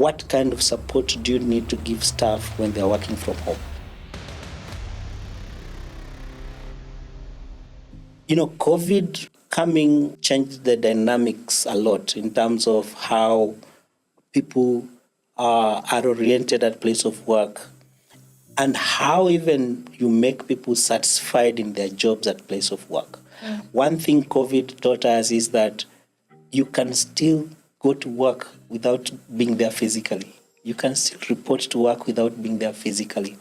what kind of support do you need to give staff when they're working from home? COVID coming changed the dynamics a lot in terms of how people are oriented at place of work and how even you make people satisfied in their jobs at place of work. One thing COVID taught us is that you can still go to work without being there physically. You can still report to work without being there physically.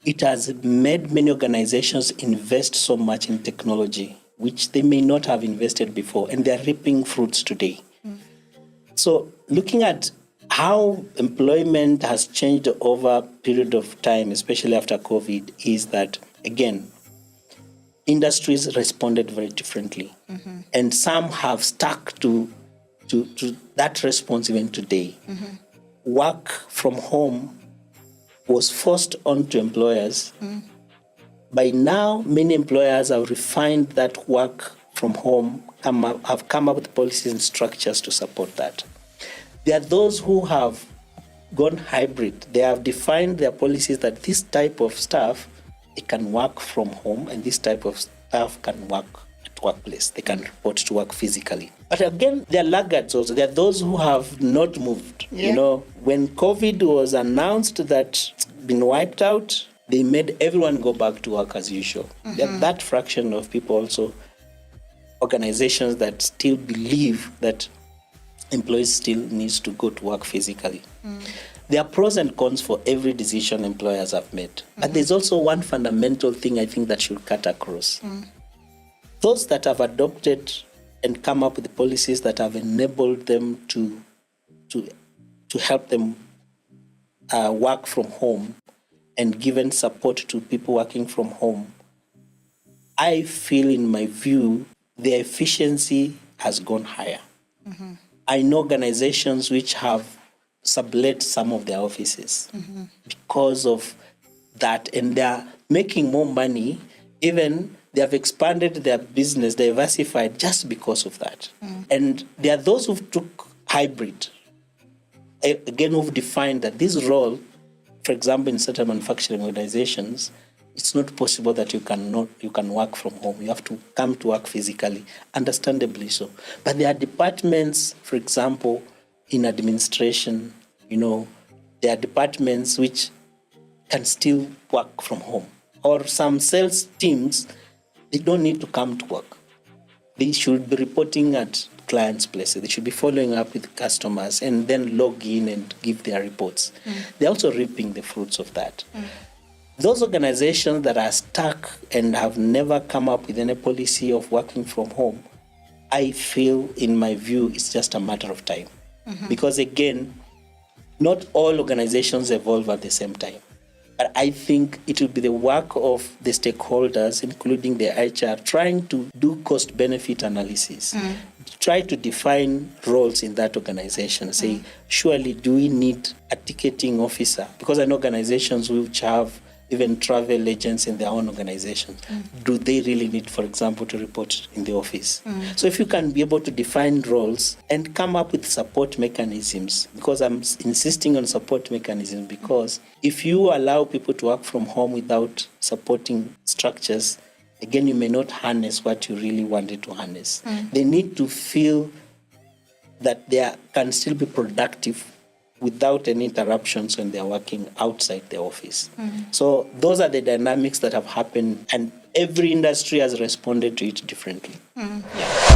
It has made many organizations invest so much in technology, which they may not have invested before, and they're reaping fruits today. So looking at how employment has changed over a period of time, especially after COVID, is that, again, industries responded very differently. And some have stuck to that response even today. Work from home was forced onto employers. By now, many employers have refined that work from home, have come up with policies and structures to support that. There are those who have gone hybrid. They have defined their policies that this type of staff, it can work from home, and this type of staff can work at workplace. They can report to work physically. But again, there are laggards also. There are those who have not moved. When COVID was announced that it's been wiped out, they made everyone go back to work as usual. There are that fraction of people also, organizations that still believe that employees still needs to go to work physically. There are pros and cons for every decision employers have made. But there's also one fundamental thing I think that should cut across. Those that have adopted and come up with the policies that have enabled them to help them work from home and given support to people working from home, I feel, in my view, their efficiency has gone higher. I know organizations which have sublet some of their offices because of that, and they're making more money. Even they have expanded their business, diversified just because of that. And there are those who took hybrid, again, who've defined that this role, for example, in certain manufacturing organizations, it's not possible that you can work from home. You have to come to work physically, understandably so. But there are departments, for example, in administration, there are departments which can still work from home. Or some sales teams, they don't need to come to work. They should be reporting at clients' places. They should be following up with customers and then log in and give their reports. They're also reaping the fruits of that. Those organizations that are stuck and have never come up with any policy of working from home, I feel, in my view, it's just a matter of time. Because again, not all organizations evolve at the same time. But I think it will be the work of the stakeholders, including the HR, trying to do cost-benefit analysis, try to define roles in that organization, say, surely do we need a ticketing officer? Because I know organizations which have even travel agents in their own organizations. Do they really need, for example, to report in the office? So if you can be able to define roles and come up with support mechanisms, because I'm insisting on support mechanisms, because if you allow people to work from home without supporting structures, again, you may not harness what you really wanted to harness. They need to feel that they can still be productive without any interruptions when they're working outside the office. So those are the dynamics that have happened, and every industry has responded to it differently. Yeah.